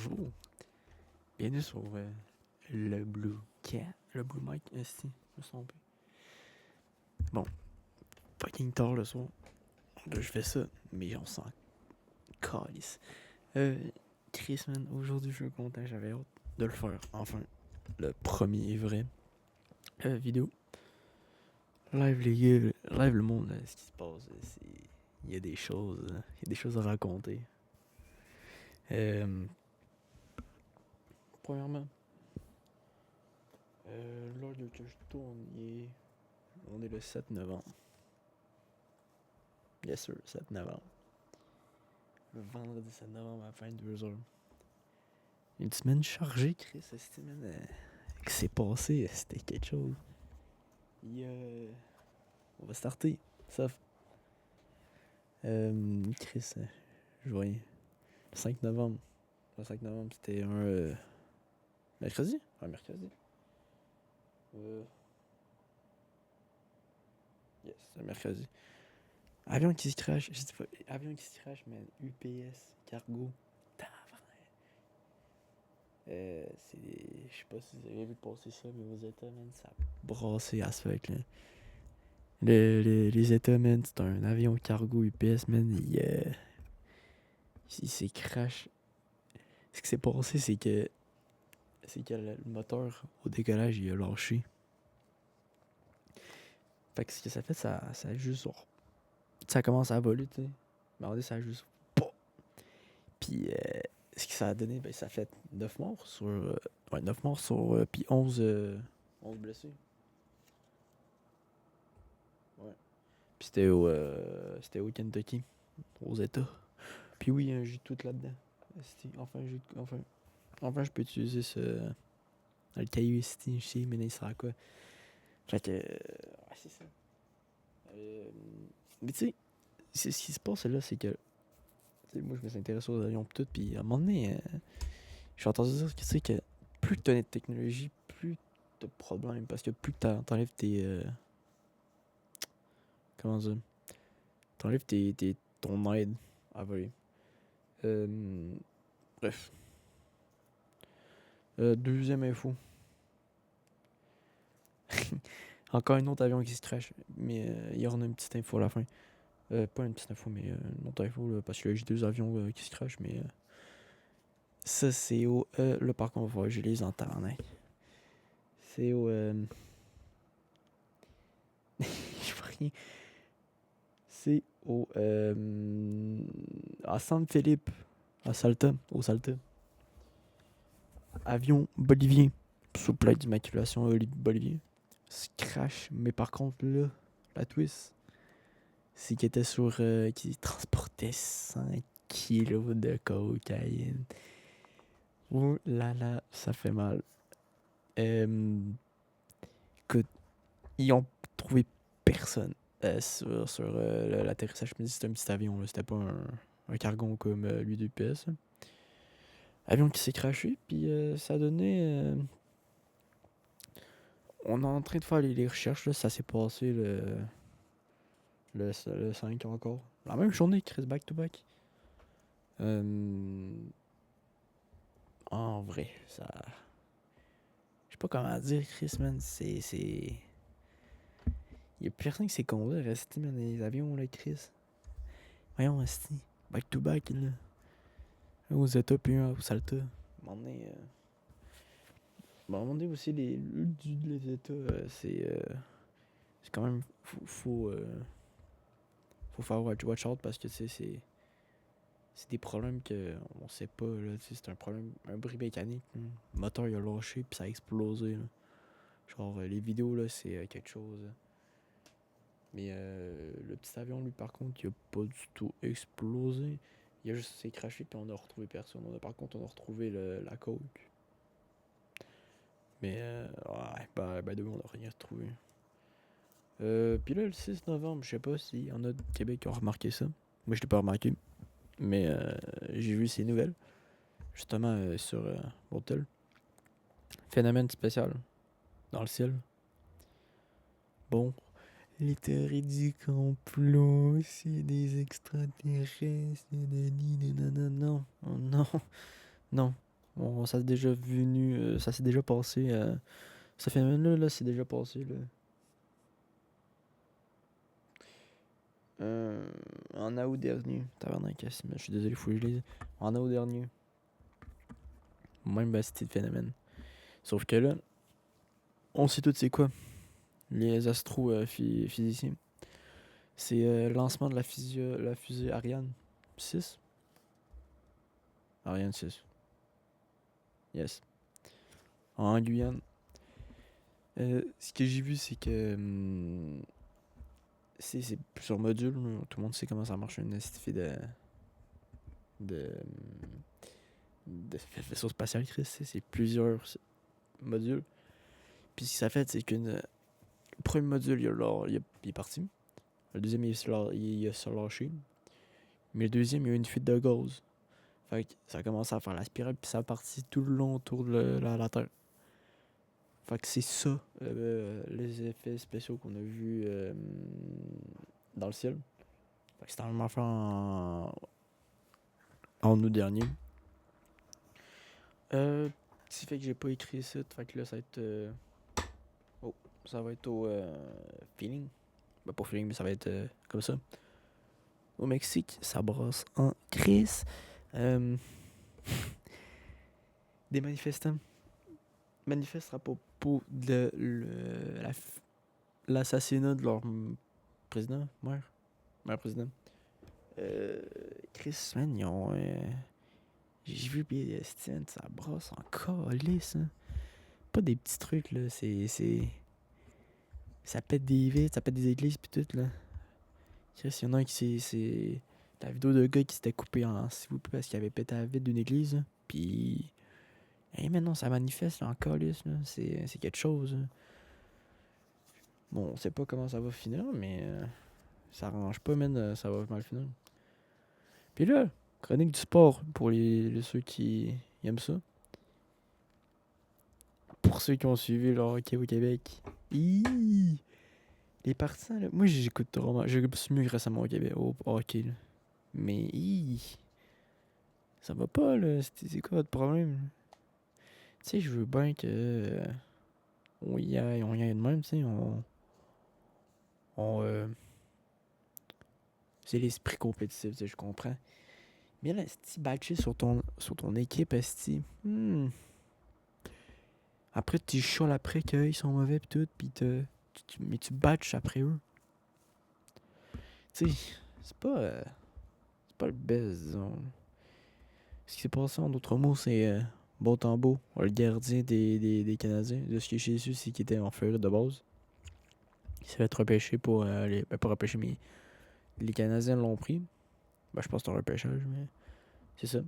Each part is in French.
Bonjour, bienvenue sur le Blue Cat, le Blue Mic, si, je me suis trompé. Bon, fucking tard le soir, là, je fais ça, mais on s'en calisse. Chris, man, aujourd'hui je suis content, j'avais hâte de le faire, enfin, le premier vrai vidéo. Live les gars, live le monde, là, ce qui se passe, il y a des choses, il y a des choses à raconter. Premièrement, l'heure que je tourne, on est le 7 novembre. Yes sir, 7 novembre. Le vendredi 7 novembre à 22h. Une semaine chargée, Chris, cette semaine. Qu'est-ce qui s'est passé? C'était quelque chose. On va starter. Sauf. Chris, je voyais. Le 5 novembre. Le 5 novembre, c'était un. Mercredi? Un mercredi. Yes, un mercredi. Avion qui se crash. Je sais pas. Avion qui se crash, mais UPS, cargo. C'est. Je sais pas si vous avez vu passer ça, mais aux États, man, ça a brassé à ce fait, là. Les États, man, c'est un avion cargo UPS, man. Il s'est crash. Ce qui s'est passé, c'est que le moteur au décollage, il a lâché. Fait que ce que ça fait, ça a juste. Ça commence à voler, tu sais. Mais en fait, ça a juste. Puis, ce que ça a donné, ben, ça a fait 9 morts sur. Ouais, 9 morts sur. Puis 11 blessés. Ouais. Puis c'était au Kentucky, aux États. Puis oui, j'ai tout là-dedans. Enfin, je peux utiliser le caillou ici, je sais, mais il sert à quoi. Fait que, ouais, c'est ça. Mais tu sais, ce qui se passe là, c'est que, moi, je me suis intéressé aux avions pis tout, puis à un moment donné, j'ai entendu dire que, tu sais, que plus t'as de technologie, plus t'as de problèmes, parce que plus t'enlèves tes, comment dire, t'enlèves ton aide à voler. Bref. Deuxième info. Encore un autre avion qui se crash. Mais il y aura une petite info à la fin. Pas une petite info, mais une autre info. Là, parce que j'ai deux avions qui se crashent. Mais ça, c'est au. Là, par contre, on va voir, je les entends. Hein. C'est au. Je vois rien. C'est au. À San-Philippe. À Salta. Au Salta. Avion bolivien. Sous plaque d'immaculation bolivien. Se crash. Mais par contre, là, la twist. C'est qu'il était sur. Qui transportait 100 kilos de cocaïne. Oh là là, ça fait mal. Écoute, ils ont trouvé personne sur l'atterrissage. Je me dis c'était un petit avion, là. C'était pas un cargon comme lui de UPS. Avion qui s'est crashé, puis ça a donné. On est en train de faire les recherches, là. Ça s'est passé le 5 encore. La même journée, Chris, back to back. En vrai, ça. Je sais pas comment dire, Chris, man. Il y a personne qui s'est conduit à rester dans les avions, là, Chris. Voyons, rester. Back to back, là. Un aux États, puis un au Salta. À un moment donné, aussi, les États, c'est quand même. Faut faire watch out parce que, tu sais, c'est des problèmes qu'on sait pas, là. Tu sais, c'est un problème, un bris mécanique. Là. Le moteur, il a lâché, puis ça a explosé, là. Genre, les vidéos, là, c'est quelque chose. Là. Mais le petit avion, lui, par contre, il a pas du tout explosé. Il a juste s'est crashé, puis on a retrouvé personne. Par contre, on a retrouvé la coke. Mais, ouais, ben de on a rien retrouvé. Puis là, le 6 novembre, je sais pas s'il y en a de Québec qui ont remarqué ça. Moi, je l'ai pas remarqué. Mais j'ai vu ces nouvelles. Justement, sur l'hôtel. Phénomène spécial. Dans le ciel. Bon. Les théories du complot, c'est des extraterrestres, non. Oh non, non. Ça s'est déjà venu, ça s'est déjà passé. Ce phénomène-là, là, c'est déjà passé. Là. En août dernier. Tabarnak, je suis désolé, faut que je lise. En août dernier. Même c'était de phénomène. Sauf que là, on sait tous c'est quoi. Les astrophysiciens. C'est le lancement de la fusée Ariane 6. Ariane 6. Yes. En Guyane. Ce que j'ai vu, c'est que c'est sur module. Tout le monde sait comment ça marche une estifie de, de vaisseau spatial, Chris. C'est plusieurs modules. Puis ce que ça fait, c'est que le premier module, il est parti. Le deuxième, il se lâché. Mais le deuxième, il y a eu une fuite de gaz. Fait que ça a commencé à faire la spirale, puis ça a parti tout le long autour de la Terre. Fait que c'est ça, les effets spéciaux qu'on a vus dans le ciel. Fait que c'était vraiment fait en août dernier. Ce qui fait que j'ai pas écrit ça, fait que là, ça va être. Ça va être au feeling. Ben, pas feeling, mais ça va être comme ça. Au Mexique, ça brasse en crise. Des manifestants manifestent à propos de l'assassinat de leur président, maire président. Chris, man, ils ont. J'ai vu Steven, ça brasse en calice, hein. Pas des petits trucs, là. Ça pète des vitres, ça pète des églises, pis tout, là. Chris, il y en a un qui c'est la vidéo de gars qui s'était coupé en s'il vous plaît parce qu'il avait pété la vitre d'une église, là. Pis. Hey, mais non, ça manifeste, là, en calice, là. C'est quelque chose, là. Bon, on sait pas comment ça va finir, mais. Ça arrange pas, man, ça va mal finir. Puis là, chronique du sport pour ceux qui aiment ça. Pour ceux qui ont suivi le hockey au Québec. Les partisans, là, moi j'écoute vraiment. Je suis mieux récemment au Québec, au hockey. Là. Mais ça va pas, là. C'est quoi votre problème? Tu sais, je veux bien que. On y aille de même, tu sais. C'est l'esprit compétitif, tu sais, je comprends. Mais là, si batcher sur ton équipe, esti. Après, tu chiales après qu'ils sont mauvais pis tout, pis mais tu batches après eux. Tu sais, c'est pas le best, disons. Ce qui s'est passé en d'autres mots, c'est Montembeault, le gardien des Canadiens. De ce que j'ai su, c'est qu'il était en feuille de base. Il s'est fait repêcher pour pas repêcher, mais les Canadiens l'ont pris. Ben, je pense que c'est un repêchage, mais c'est ça.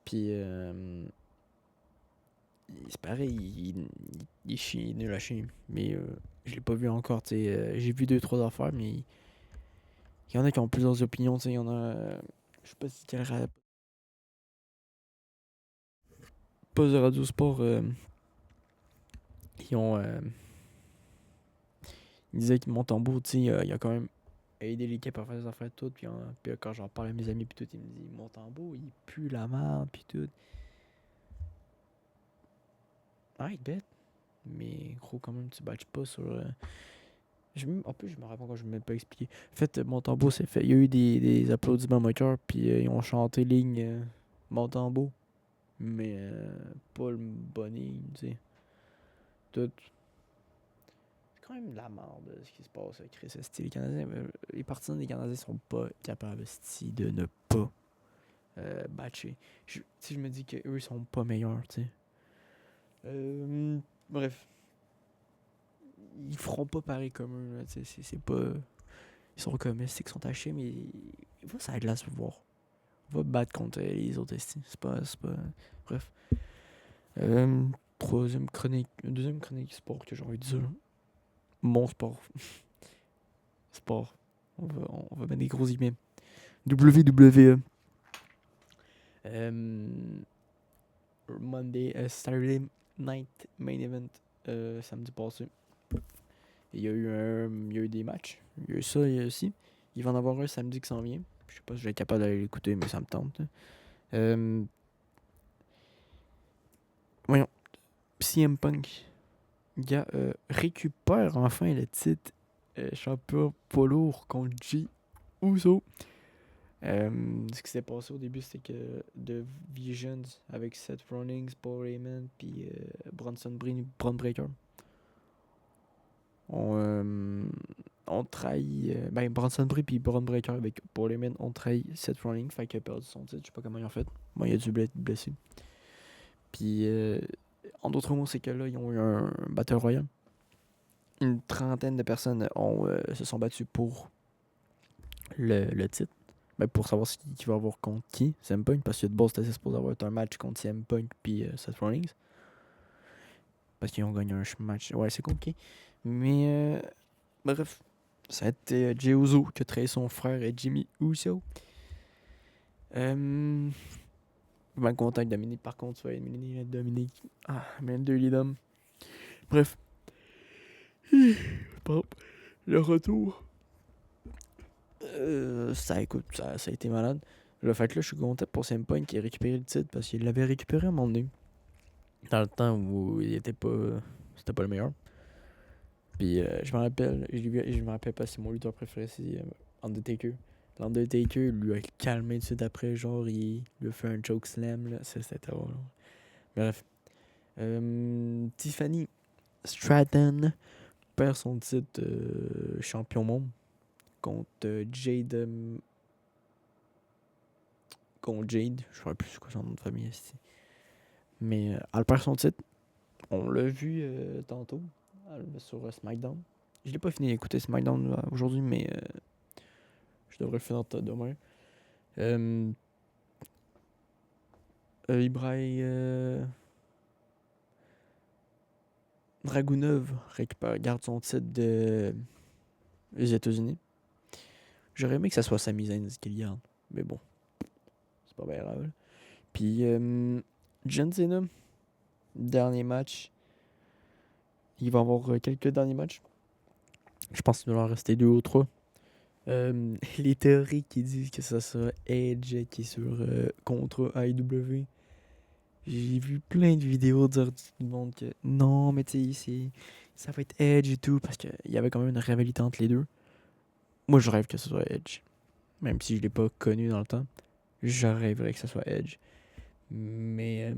Puis, c'est pareil, il est nul à chier. Mais je l'ai pas vu encore, tu sais. J'ai vu 2-3 affaires, mais il y en a qui ont plusieurs opinions, tu sais. Il y en a. Je sais pas si quel poste de Radio Sport. Ils ont. Ils disaient que Montembeault, tu sais, il a quand même aidé l'équipe à faire des affaires toutes. Puis quand j'en parle à mes amis, puis tout, ils me disent Montembeault, il pue la merde, puis tout. Ah, il bête. Mais gros, quand même, tu batches pas sur. En plus, je me rappelle quand je ne m'ai pas expliqué. En fait, Montembeault, c'est fait. Il y a eu des applaudissements moqueurs, puis ils ont chanté ligne Montembeault. Mais pas le bonnet, tu sais. Tout. C'est quand même de la merde ce qui se passe avec Chris. Les Canadiens, les partisans des Canadiens sont pas capables de ne pas batcher. Je me dis qu'eux ils sont pas meilleurs, tu sais. Bref. Ils feront pas pareil comme eux, là, c'est pas. Ils sont comme c'est qu'ils sont tachés, mais il va ça à glace voir. On va battre contre les autres esti. C'est pas. Bref. Deuxième chronique sport que j'ai envie de dire. Mon sport. Sport. On va mettre des gros guillemets. WWE. Saturday Night Main Event samedi passé. Il y a eu des matchs. Il y a eu ça, il y a aussi. Il va en avoir un samedi qui s'en vient. Je sais pas si je vais être capable d'aller l'écouter, mais ça me tente. Voyons. CM Punk. Gars, récupère enfin le titre champion poids lourd contre G Uso. Ce qui s'est passé au début, c'était que The Visions avec Seth Rollins, Paul Heyman, puis Bronson Breakker ont trahi. Bronson Breakker puis Braun Breaker avec Paul Heyman ont trahi Seth Rollins, fait qu'il a perdu son titre. Je sais pas comment ils ont fait. Bon, il a dû être blessé. Puis, en d'autres mots, c'est que là, ils ont eu un Battle Royale. Une trentaine de personnes se sont battues pour le titre. Ben, pour savoir qui va avoir contre qui, CM Punk, parce que de base, c'était supposé avoir un match contre CM Punk puis Seth Rollins. Parce qu'ils ont gagné un match. Ouais, c'est compliqué. Mais, bref, ça a été Jey Uso qui a trahi son frère Jimmy Uso. Je suis mal content que Dominique, par contre, soit éliminé. Dominique. Ah, mais deux d'hommes. Bref. Le retour. Ça a été malade. Le fait que là, je suis content pour CM Punk qui a récupéré le titre parce qu'il l'avait récupéré à un moment donné. Dans le temps où il était pas. C'était pas le meilleur. Puis je me rappelle, je me rappelle pas si mon lutteur préféré c'est Undertaker. L'Undertaker lui a calmé tout de suite après, genre il lui a fait un choke slam là, c'était drôle. Bref. Tiffany Stratton perd son titre champion monde contre Jade. Contre Jade, je sais plus c'est quoi son nom de famille ici. Mais elle perd son titre. On l'a vu tantôt sur SmackDown. Je l'ai pas fini d'écouter SmackDown aujourd'hui, mais je devrais le faire demain. Ibrahim Dragunov garde son titre des États-Unis. J'aurais aimé que ça soit Sami Zayn qui le garde, mais bon, c'est pas bien grave. Puis John Cena, dernier match. Il va y avoir quelques derniers matchs. Je pense qu'il va en rester 2 ou 3. Les théories qui disent que ça sera Edge qui est sur contre AEW. J'ai vu plein de vidéos dire du monde que non, mais tu sais, ça va être Edge et tout, parce qu'il y avait quand même une rivalité entre les deux. Moi, je rêve que ce soit Edge. Même si je l'ai pas connu dans le temps, je rêverais que ce soit Edge. Mais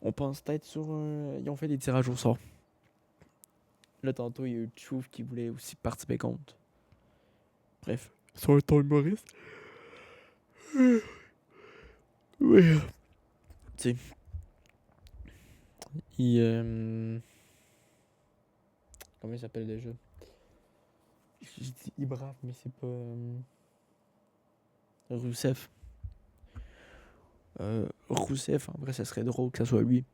on pense peut-être sur un. Ils ont fait des tirages au sort. Là, tantôt, il y a eu Truth qui voulait aussi participer contre. Bref, sur un ton humoriste. Oui. Tu sais, comment il s'appelle déjà? Je dis Ibraf, mais c'est pas. Rousseff. Rousseff, en vrai, ça serait drôle que ça soit lui.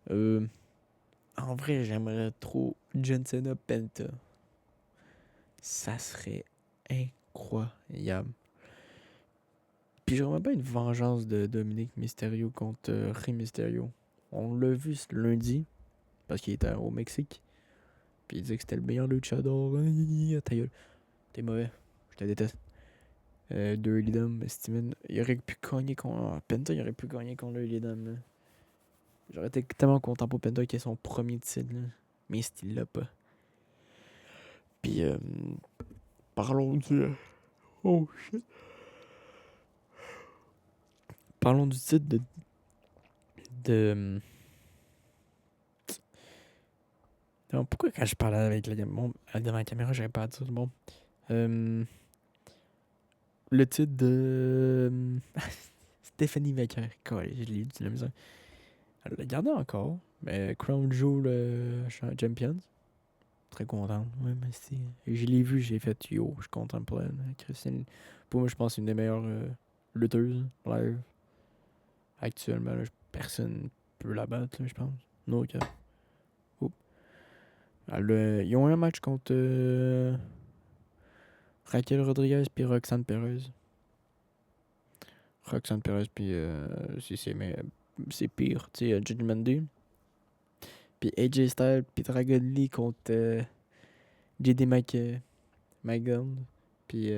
En vrai, j'aimerais trop John Cena Penta. Ça serait incroyable. Puis j'aimerais pas une vengeance de Dominique Mysterio contre Rey Mysterio. On l'a vu ce lundi, parce qu'il était au Mexique. Puis il disait que c'était le meilleur luchador. Ta gueule. T'es mauvais. Je te déteste. Dirty Dom, Steven. Il aurait pu gagner contre. Penta, il aurait pu gagner contre Dirty Dom. J'aurais été tellement content pour Penta qui est son premier titre. Là. Mais il l'a pas. Puis, parlons du. Oh shit. Parlons du titre de. Non, pourquoi quand je parle avec devant la caméra, j'avais pas à dire bon. Le titre de. Stéphanie Becker. Je l'ai dit, la misère. Elle l'a gardé encore. Mais Crown Jewel Champions. Très contente. Ouais, mais c'est. Je l'ai vu, j'ai fait yo. Je suis content pour elle. Christine. Pour moi, je pense que c'est une des meilleures lutteuses live. Actuellement, là, personne peut la battre, là, je pense. No cap. Oh. Ils ont eu un match contre Raquel Rodriguez puis Roxanne Perez. Roxanne Perez puis c'est pire. Tu sais, Judgment Day. Puis AJ Styles puis Dragon Lee contre JD McDonald. Puis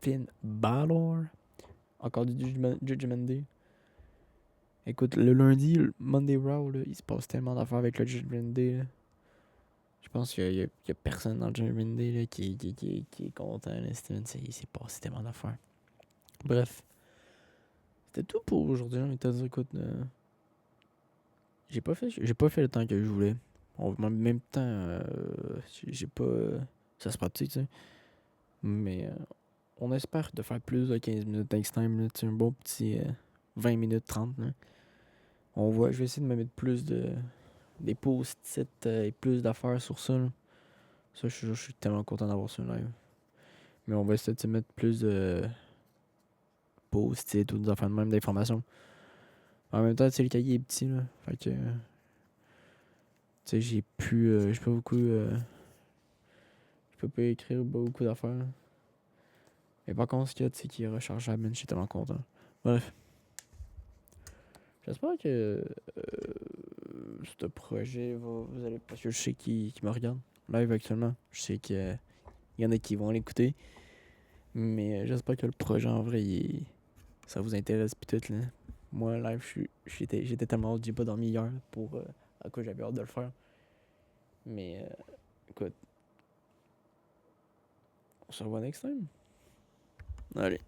Finn Balor. Encore du Judgment Day. Écoute, le lundi, le Monday Raw, là, il se passe tellement d'affaires avec le Judgment Day. Là. Je pense qu'il y a personne dans le Judgment Day là, qui est content. Là. Il s'est passé tellement d'affaires. Bref, c'était tout pour aujourd'hui. Écoute, j'ai pas fait le temps que je voulais. En même temps, j'ai pas. Ça se pratique, tu sais. Mais on espère de faire plus de 15 minutes next time. Là, un bon petit 20 minutes 30. Là. Je vais essayer de me mettre plus de. Des post-it et plus d'affaires sur ça. Là. Ça, je suis tellement content d'avoir ça live. Mais on va essayer de se mettre plus de post-it ou des affaires de même d'informations. En même temps, tu sais, le cahier est petit, là. Fait que. Tu sais, j'ai pas beaucoup. Je peux pas écrire beaucoup d'affaires. Mais par contre, ce qu'il y a, tu sais, qui est rechargeable, je suis tellement content. Bref. J'espère que. Ce projet vous allez. Parce que je sais qui me regarde live actuellement. Je sais qu'il y en a qui vont l'écouter. Mais j'espère que le projet en vrai, ça vous intéresse pis tout là. Moi live, j'étais tellement hâte, j'ai pas dormi hier pour à quoi j'avais hâte de le faire. Mais écoute, on se revoit next time. Allez.